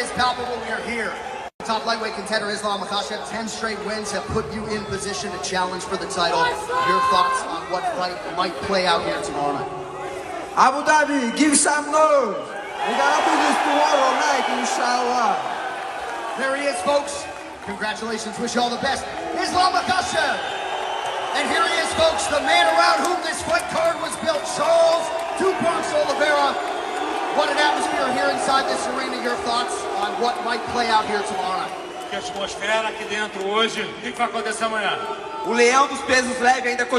is palpable. We are here. Top lightweight contender Ислам Mахачев, 10 straight wins have put you in position to challenge for the title. Your thoughts on what fight might play out here tomorrow night? Abu Dhabi, give some noise. We're gonna do this tomorrow night, inshallah. There he is, folks. Congratulations. Wish you all the best. Ислам Mахачев. And here he is, folks, the man around whom this fight card was built, Charles Oливейra. What an atmosphere here inside this arena. Your thoughts on what might play out here tomorrow night? Que atmosfera aqui dentro hoje. O que vai acontecer amanhã? O leão dos pesos leves ainda